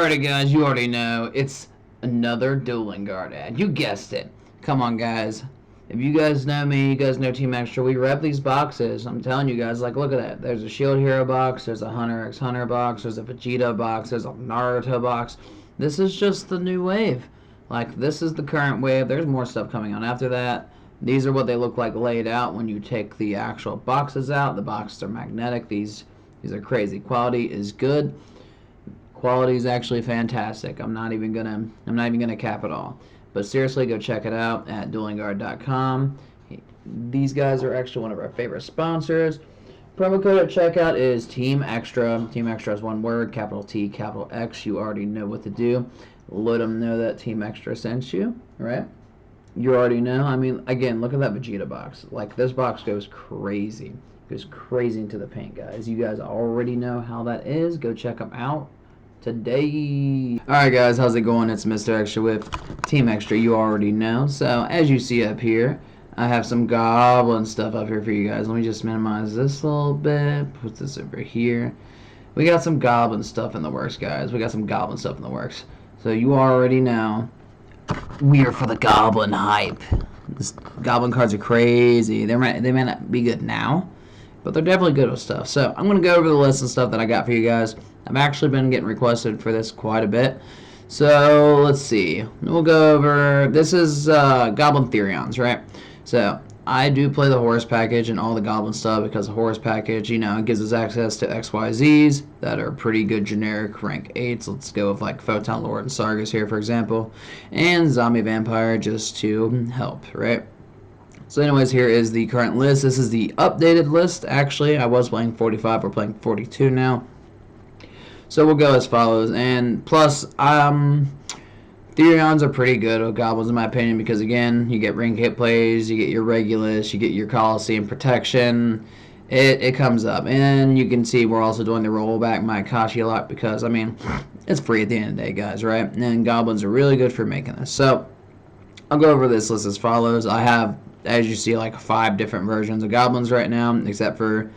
Alrighty guys, you already know, it's another Dueling Guard ad. You guessed it. Come on guys. If you guys know me, you guys know Team Extra, we rep these boxes. I'm telling you guys, like look at that. There's a Shield Hero box, there's a Hunter x Hunter box, there's a Vegeta box, there's a Naruto box. This is just the new wave. Like this is the current wave. There's more stuff coming on after that. These are what they look like laid out when you take the actual boxes out. The boxes are magnetic. These are crazy. Quality is good. Quality is actually fantastic. I'm not even gonna cap it all. But seriously, go check it out at duelingguard.com. These guys are actually one of our favorite sponsors. Promo code at checkout is Team Extra. Team Extra is one word, capital T, capital X. You already know what to do. Let them know that Team Extra sent you, right? You already know. I mean, again, look at that Vegeta box. Like, this box goes crazy. Goes crazy into the paint, guys. You guys already know how that is. Go check them out today. Alright guys, how's it going? It's Mr. Extra with Team Extra, you already know. So as you see up here, I have some goblin stuff up here for you guys. Let me just minimize this a little bit, put this over here. We got some goblin stuff in the works, guys. We got some goblin stuff in the works. So you already know, we are for the goblin hype. This goblin cards are crazy. They may not be good now, but they're definitely good with stuff. So I'm going to go over the list of stuff that I got for you guys. I've actually been getting requested for this quite a bit. So let's see. We'll go over, this is Goblin Therions, right? So I do play the Horus package and all the Goblin stuff because the Horus package, you know, it gives us access to XYZs that are pretty good generic rank 8s. Let's go with like Photon Lord and Sargus here, for example. And Zombie Vampire just to help, right? So anyways, here is the current list. This is the updated list, actually. I was playing 45, we're playing 42 now. So we'll go as follows. And plus, Therions are pretty good with Goblins in my opinion because, again, you get ring hit plays, you get your Regulus, you get your Coliseum Protection. It comes up. And you can see we're also doing the rollback Maikashi a lot because, I mean, it's free at the end of the day, guys, right? And Goblins are really good for making this. So I'll go over this list as follows. I have, as you see, like 5 different versions of Goblins right now, except for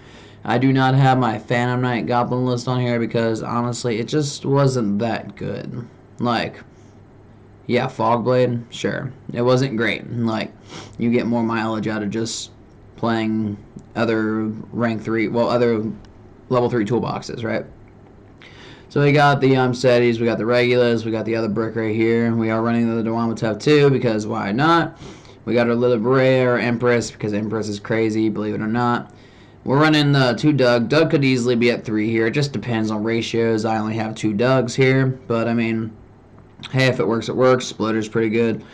I do not have my Phantom Knight Goblin list on here because, honestly, it just wasn't that good. Like, yeah, Fogblade, sure. It wasn't great. Like, you get more mileage out of just playing other rank 3, well, other level 3 toolboxes, right? So we got the Setis, we got the Regulus, we got the other brick right here. We are running the Dwamatev too because why not? We got our Lilith Brea, our Empress, because Empress is crazy, believe it or not. We're running 2 Doug. Doug could easily be at 3 here. It just depends on ratios. I only have 2 Dougs here. But, I mean, hey, if it works, it works. Splitter's pretty good.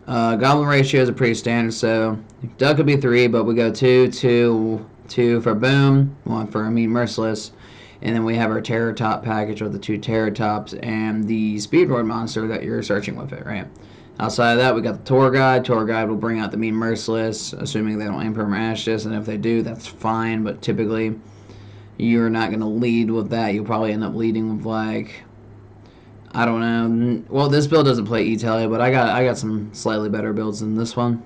Goblin ratios are pretty standard. So, Doug could be 3, but we go 2, 2, 2 for Boom. 1 for Mean Merciless. And then we have our Terror Top package with the 2 Terror Tops and the Speedroid monster that you're searching with it, right? Outside of that, we got the Tour Guide. Tour Guide will bring out the Mean Merciless, assuming they don't Imperm or Ashes, and if they do, that's fine, but typically, you're not going to lead with that. You'll probably end up leading with, like, I don't know. Well, this build doesn't play E-Talia, but I got some slightly better builds than this one.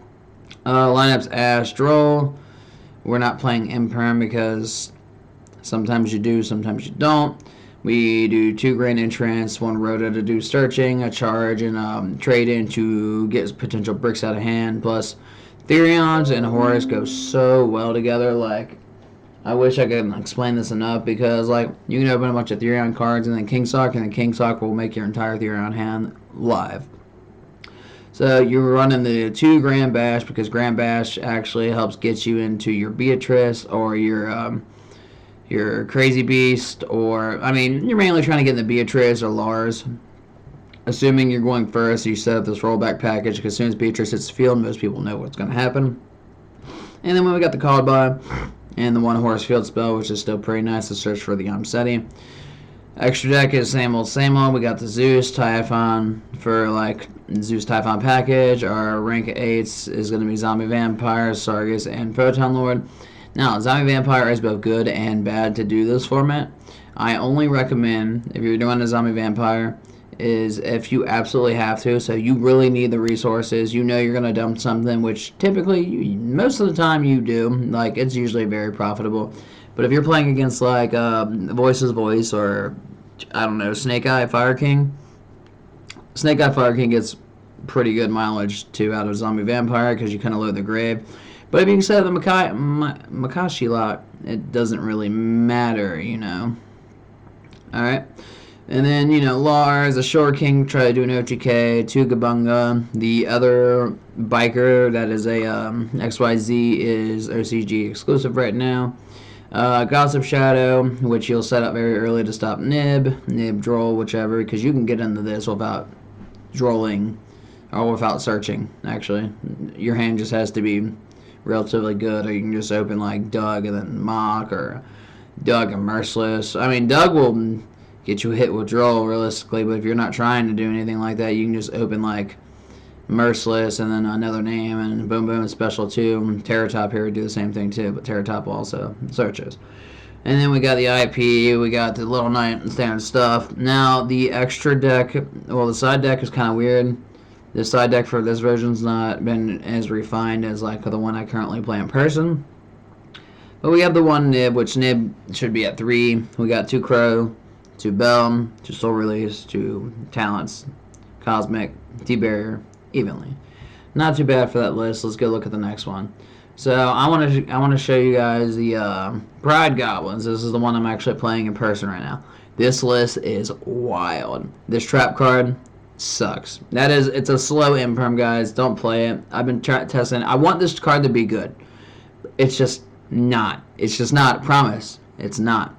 Lineups Astral. We're not playing Imperm because sometimes you do, sometimes you don't. We do 2 Grand Entrance, 1 Rota to do searching, a charge, and trade in to get potential bricks out of hand. Plus, Therions and Horus go so well together. Like, I wish I could explain this enough because, like, you can open a bunch of Therion cards and then Kingsock, and then Kingsock will make your entire Therion hand live. So you're running the 2 Grand Bash because Grand Bash actually helps get you into your Beatrice or your Crazy Beast, or, I mean, you're mainly trying to get in the Beatrice or Lars. Assuming you're going first, you set up this rollback package, because as soon as Beatrice hits the field, most people know what's going to happen. And then when we got the Called By, and the 1 Horus Field spell, which is still pretty nice to search for the Seti. Extra deck is same old, same old. We got the Zeus Typhon for, like, Zeus Typhon package. Our rank 8s is going to be Zombie Vampire, Sargus, and Photon Lord. Now, Zombie Vampire is both good and bad to do this format. I only recommend, if you're doing a Zombie Vampire, is if you absolutely have to, so you really need the resources, you know you're going to dump something, which typically, most of the time you do, like, it's usually very profitable. But if you're playing against, like, Voice's Voice or I don't know, Snake Eye Fire King. Snake Eye Fire King gets pretty good mileage too out of Zombie Vampire because you kind of load the grave. But if you can set up the Makashi lock, it doesn't really matter, you know. Alright. And then, you know, Lars, the Shore King, try to do an OTK, Tugabunga. The other biker that is a XYZ is OCG exclusive right now. Gossip Shadow, which you'll set up very early to stop Nib, Droll, whichever, because you can get into this without drolling, or without searching, actually. Your hand just has to be relatively good, or you can just open like Doug and then Mock, or Doug and Merciless. I mean, Doug will get you hit with Droll realistically, but if you're not trying to do anything like that, you can just open like Merciless and then another name and boom boom special 2. Terratop here would do the same thing too, but Terratop also searches. And then we got the IP, we got the little knight and standard stuff. Now the extra deck, well, the side deck is kind of weird. The side deck for this version's not been as refined as like the one I currently play in person. But we have the one Nib, which Nib should be at 3. We got 2 Crow, 2 Bell, 2 Soul Release, 2 Talents, Cosmic, T-Barrier, evenly. Not too bad for that list. Let's go look at the next one. So I want to show you guys the Pride Goblins. This is the one I'm actually playing in person right now. This list is wild. This trap card sucks. It's a slow imperm, guys. Don't play it. I've been testing. I want this card to be good. It's just not. It's just not. Promise. It's not.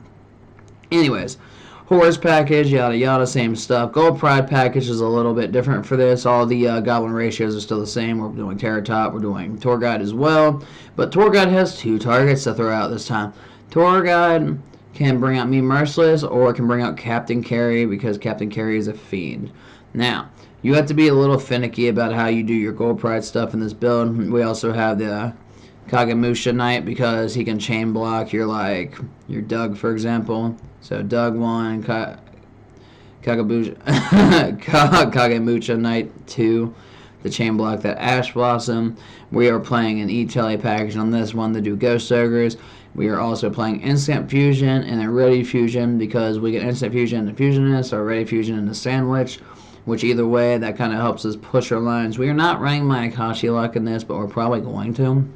Anyways, Horus package, yada yada, same stuff. Gold Pride package is a little bit different for this. All the Goblin ratios are still the same. We're doing Terratop, we're doing Tour Guide as well. But Tour Guide has 2 targets to throw out this time. Tour Guide can bring out me Merciless, or it can bring out Captain Carry, because Captain Carry is a fiend. Now, you have to be a little finicky about how you do your Gold Pride stuff in this build. We also have the Kagemusha Knight, because he can chain block your Doug, for example. So Doug 1, Kagemusha Knight 2, the chain block that Ash Blossom. We are playing an E-Tele package on this one to do Ghost Ogres. We are also playing Instant Fusion and a Ready Fusion, because we get Instant Fusion into Fusionist or Ready Fusion into Sandwich, which either way, that kind of helps us push our lines. We are not running my Akashi Lock in this, but we're probably going to.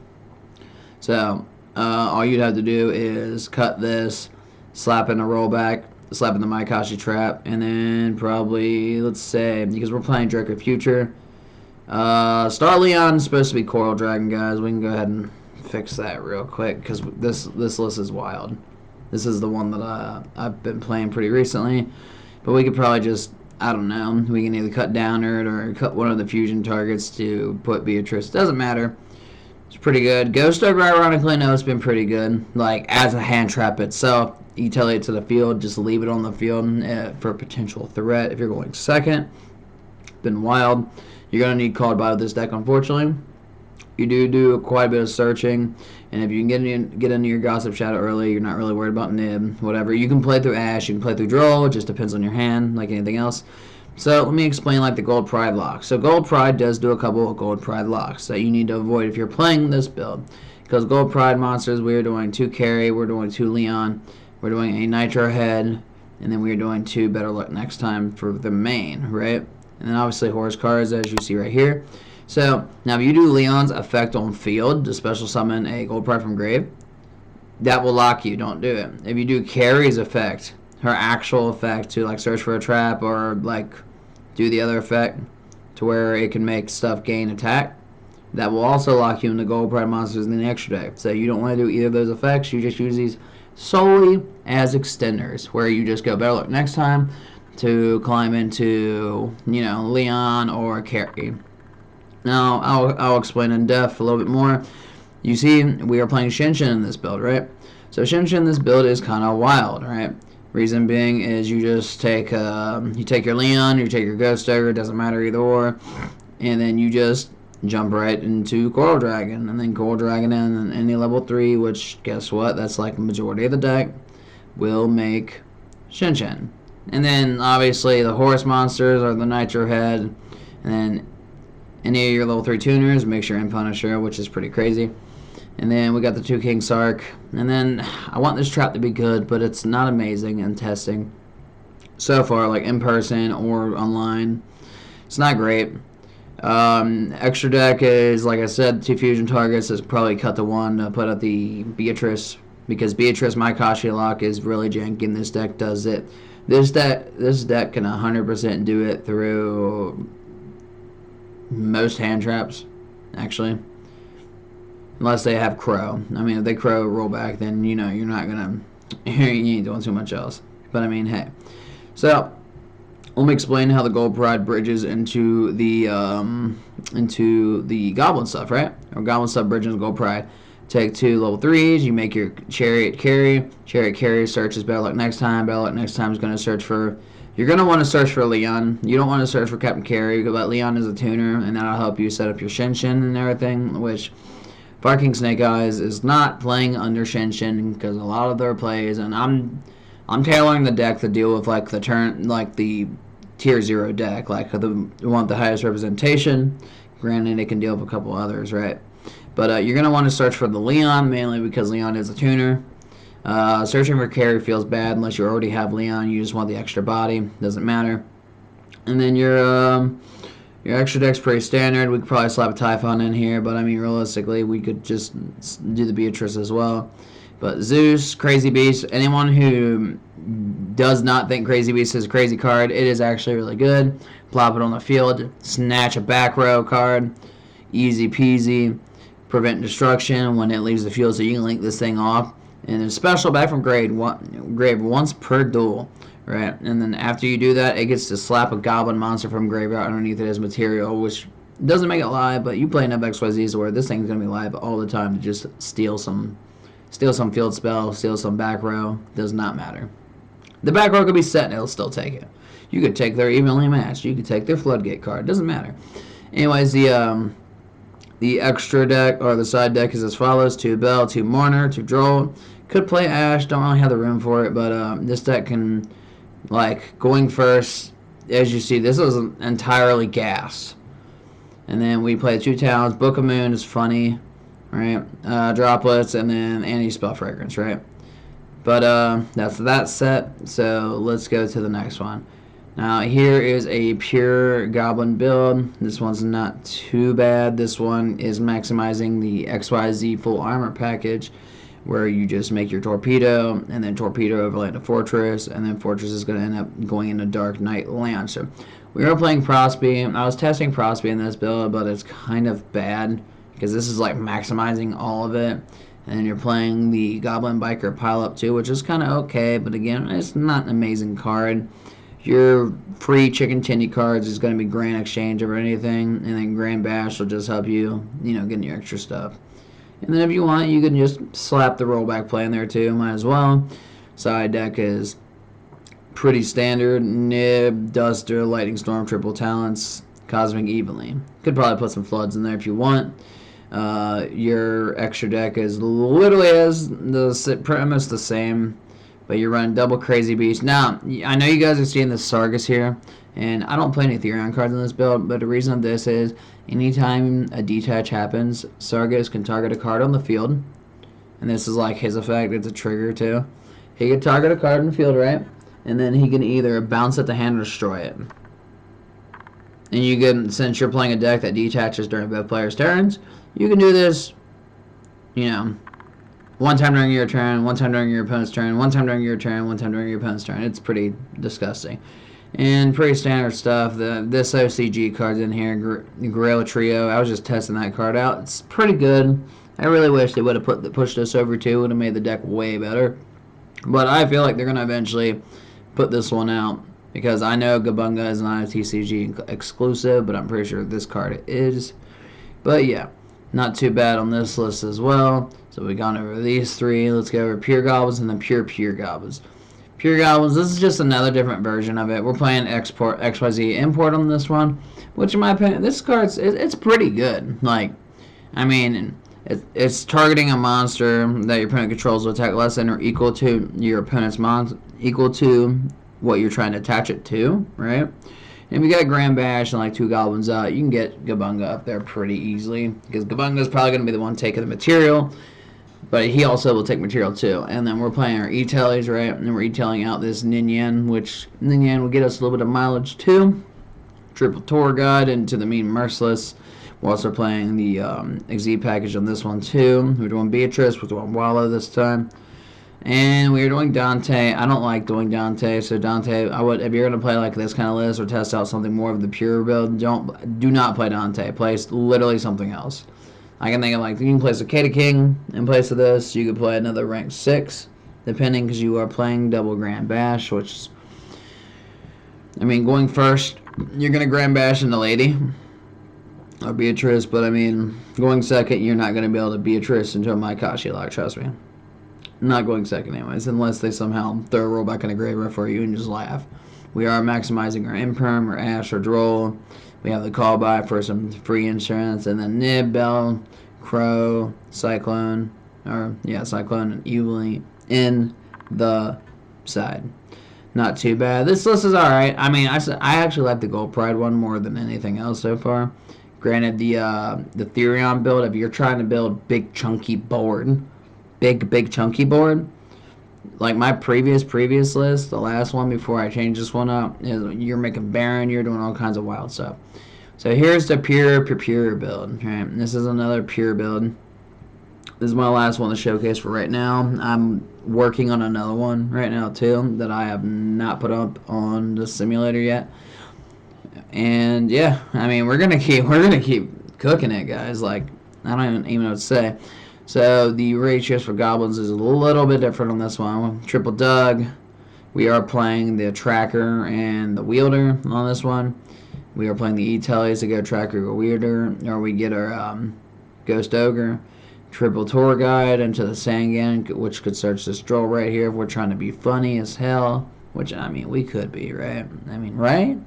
So, all you'd have to do is cut this, slap in a rollback, slap in the Maikashi Trap, and then probably, let's say, because we're playing Draco Future, Star Leon's supposed to be Coral Dragon, guys. We can go ahead and fix that real quick, because this list is wild. This is the one that I've been playing pretty recently, but we could probably just, I don't know, we can either cut Downerd or cut one of the fusion targets to put Beatrice. Doesn't matter. It's pretty good. Ghost Ogre, ironically, no, it's been pretty good. Like, as a hand trap itself, you tell it to the field, just leave it on the field for a potential threat if you're going second. Been wild. You're going to need Called by this deck, unfortunately. You do quite a bit of searching, and if you can get into your Gossip Shadow early, you're not really worried about Nib, whatever. You can play through Ash, you can play through Droll, it just depends on your hand, like anything else. So let me explain like the Gold Pride lock. So Gold Pride does do a couple of Gold Pride locks that you need to avoid if you're playing this build. Because Gold Pride monsters, we are doing 2 Carry, we're doing 2 Leon, we're doing a Nitro Head, and then we are doing 2 Better Luck Next Time for the main, right? And then obviously Horus cards, as you see right here. So now if you do Leon's effect on field to special summon a Gold Pride from grave, that will lock you, don't do it. If you do Carry's effect, her actual effect to like search for a trap or like do the other effect to where it can make stuff gain attack, that will also lock you into Gold Pride monsters in the extra deck. So you don't want to do either of those effects, you just use these solely as extenders, where you just go Better Luck Next Time to climb into, you know, Leon or Carry. Now I'll explain in depth a little bit more. You see, we are playing Shinshin in this build, right? So Shinshin in this build is kind of wild, right? Reason being is you just take your Leon, you take your Ghost Ogre, it doesn't matter either or, and then you just jump right into Coral Dragon, and then Coral Dragon and any level 3, which guess what? That's like the majority of the deck will make Shinshin. And then obviously the Horus monsters are the Nitro Head, and then any of your level 3 tuners, make sure in Punisher, which is pretty crazy. And then we got the 2 King Sark. And then I want this trap to be good, but it's not amazing in testing. so far, like in person or online. It's not great. Extra deck is, like I said, 2 fusion targets is probably cut to 1 to put out the Beatrice, because Beatrice, my Kashi lock is really janky, and this deck does it. This deck can 100% do it through most hand traps, actually. Unless they have Crow. I mean, if they Crow roll back, then, you know, you're not going to, you ain't doing too much else. But, I mean, hey. So, let me explain how the Gold Pride bridges into the Goblin stuff, right? Or Goblin stuff bridges Gold Pride. Take 2 level 3s. You make your Chariot carry. Chariot carry searches Better Luck Next Time. Better Luck Next Time is going to search for... You're going to want to search for Leon. You don't want to search for Captain Carry, but Leon is a tuner, and that'll help you set up your Shinshin and everything, which Viking Snake Eyes is not playing under Shinshin because a lot of their plays, and I'm tailoring the deck to deal with like the tier 0 deck, like we want the highest representation. Granted, it can deal with a couple others, right? But you're going to want to search for the Leon, mainly because Leon is a tuner. Searching for carry feels bad unless you already have Leon. You just want the extra body. Doesn't matter. And then your extra deck's pretty standard. We could probably slap a Typhon in here, but I mean, realistically, we could just do the Beatrice as well. But Zeus, Crazy Beast, anyone who does not think Crazy Beast is a crazy card, it is actually really good. Plop it on the field, snatch a back row card, easy peasy, prevent destruction when it leaves the field, so you can link this thing off. And a special back from grave once per duel, right? And then after you do that, it gets to slap a goblin monster from graveyard underneath it as material, which doesn't make it live, but you play enough XYZs where this thing's gonna be live all the time to just steal some field spell, steal some back row. Does not matter. The back row could be set and it'll still take it. You could take their evenly matched. You could take their floodgate card. Doesn't matter. Anyways, the extra deck or the side deck is as follows: 2 Bell, 2 Mourner, 2 Droll. Could play Ash. Don't really have the room for it, but this deck can, like, going first. As you see, this is entirely gas. And then we play 2 Towns. Book of Moon is funny, right? Droplets, and then Anti-Spell Fragrance, right? But that's that set. So let's go to the next one. Now here is a pure Goblin build. This one's not too bad. This one is maximizing the XYZ full armor package, where you just make your Torpedo, and then Torpedo overlay into Fortress, and then Fortress is going to end up going into Dark Knight Land. So we are playing Prosby. I was testing Prosby in this build, but it's kind of bad because this is like maximizing all of it. And then you're playing the Goblin Biker Pileup too, which is kind of okay, but again, it's not an amazing card. Your free Chicken Tinny cards is going to be Grand Exchange or anything, and then Grand Bash will just help you, getting your extra stuff. And then if you want, you can just slap the rollback play in there too, might as well. Side deck is pretty standard: Nib, Duster, Lightning Storm, Triple Talents, Cosmic Evenly. Could probably put some Floods in there if you want. Your extra deck is literally pretty much the same, but you're running double Crazy Beast. Now, I know you guys are seeing the Sargus here, and I don't play any Therion cards in this build, but the reason of this is anytime a detach happens, Sargus can target a card on the field, and this is like his effect. It's a trigger too. He can target a card in the field, right? And then he can either bounce at the hand or destroy it. And you can, since you're playing a deck that detaches during both players' turns, you can do this, one time during your turn, one time during your opponent's turn, one time during your turn, one time during your opponent's turn. It's pretty disgusting. And pretty standard stuff. This OCG card's in here, Gorilla Trio. I was just testing that card out. It's pretty good. I really wish they would have pushed this over too. Would have made the deck way better. But I feel like they're going to eventually put this one out, because I know Gabunga is not a TCG exclusive, but I'm pretty sure this card is. But yeah, not too bad on this list as well. So we've gone over these 3. Let's go over Pure Goblins and then Pure Goblins. Pure Goblins, this is just another different version of it. We're playing Export XYZ Import on this one, which in my opinion, this card's it's pretty good. Like, I mean, it's targeting a monster that your opponent controls will attack less than or equal to your opponent's equal to what you're trying to attach it to, right? And if you got Grand Bash and like 2 Goblins out, you can get Gabunga up there pretty easily, because Gabunga is probably going to be the one taking the material. But he also will take material too. And then we're playing our e-tailies, right? And then we're e-tailing out this Ninian, which Ninian will get us a little bit of mileage too. Triple tour guide into the mean merciless. We're also playing the Exceed package on this one too. We're doing Beatrice, we're doing Wallow this time. And we're doing Dante. I don't like doing Dante, so Dante, I would, if you're gonna play like this kind of list or test out something more of the pure build, do not play Dante. Play literally something else. I can think of like you can play Cicada King in place of this. You could play another rank 6, depending, because you are playing double Grand Bash, which, I mean, going first, you're gonna Grand Bash into Lady or Beatrice, but I mean, going second, you're not gonna be able to Beatrice into a Maikashi lock. Trust me. Not going second anyways, unless they somehow throw a roll back in a graveyard for you and just laugh. We are maximizing our Imperm, or Ash, or Droll. We have the call by for some free insurance, and then Nib, Bell, Crow, Cyclone, Cyclone, and Evilly in the side. Not too bad. This list is alright. I mean, I actually like the Gold Pride one more than anything else so far. Granted, the Therion build, if you're trying to build big chunky board, big chunky board, like my previous list, the last one before I changed this one up, is you're making Baron, you're doing all kinds of wild stuff. So here's the pure build. Right, this is another pure build. This is my last one to showcase for right now. I'm working on another one right now too that I have not put up on the simulator yet. And yeah, I mean, we're gonna keep cooking it, guys. Like, I don't even know what to say. So the ratios for goblins is a little bit different on this one. Triple Doug. We are playing the tracker and the wielder on this one. We are playing the e-tailies to go tracker or wielder, or we get our ghost ogre. Triple tour guide into the Sangan, which could search this Droll right here if we're trying to be funny as hell. Which, I mean, we could be, right? I mean, right?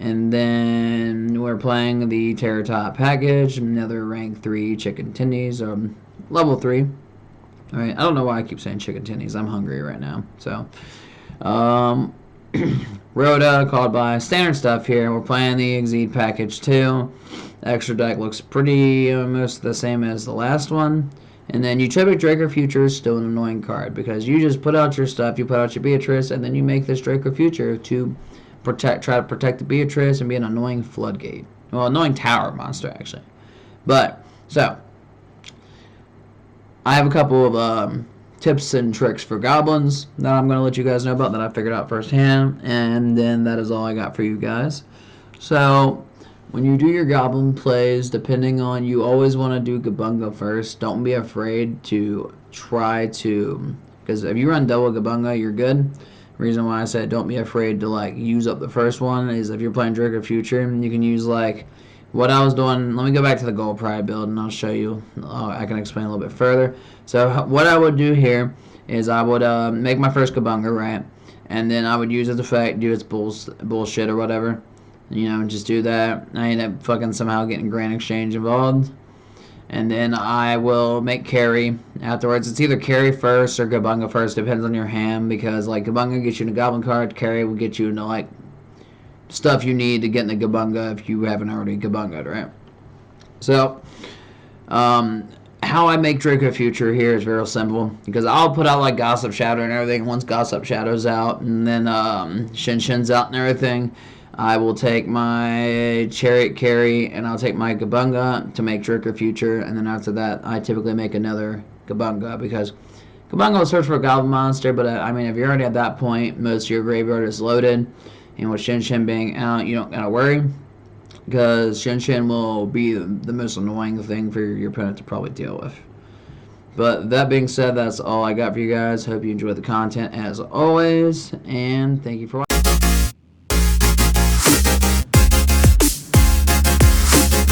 And then we're playing the Terror Top package, another rank 3 chicken tendies, level 3. Alright, I don't know why I keep saying chicken tendies. I'm hungry right now. So, Rhoda, called by, standard stuff here. We're playing the Exceed package too. The extra deck looks pretty almost the same as the last one. And then Utopic Draco Future is still an annoying card because you just put out your stuff, you put out your Beatrice, and then you make this Draco Future to try to protect the Beatrice and be an annoying floodgate. Well, annoying tower monster, actually. But, so, I have a couple of tips and tricks for goblins that I'm going to let you guys know about that I figured out firsthand. And then that is all I got for you guys. So, when you do your goblin plays, depending on, you always want to do Gabunga first. Don't be afraid to try to, because if you run double Gabunga, you're good. Reason why I said don't be afraid to like use up the first one is if you're playing Draco Future, you can use like what I was doing. Let me go back to the Gold Pride build and I'll show you. I can explain a little bit further. So what I would do here is I would make my first Gabunga, right? And then I would use its effect, do its bullshit or whatever. You know, just do that. I end up fucking somehow getting Grand Exchange involved. And then I will make carry afterwards. It's either carry first or Gabunga first, depends on your hand, because like Gabunga gets you in a goblin card, carry will get you into like stuff you need to get in the Gabunga if you haven't already Gabunga'd, right? So, how I make Draco Future here is very simple, because I'll put out like Gossip Shadow and everything. Once Gossip Shadow's out, and then Shin's out and everything, I will take my Chariot Carry and I'll take my Gabunga to make Draco Future, and then after that I typically make another Gabunga, because Gabunga will search for a goblin monster, but I mean, if you're already at that point, most of your graveyard is loaded, and with Shin being out, you don't gotta worry, because Shin will be the most annoying thing for your opponent to probably deal with. But that being said, that's all I got for you guys. Hope you enjoyed the content as always, and thank you for watching.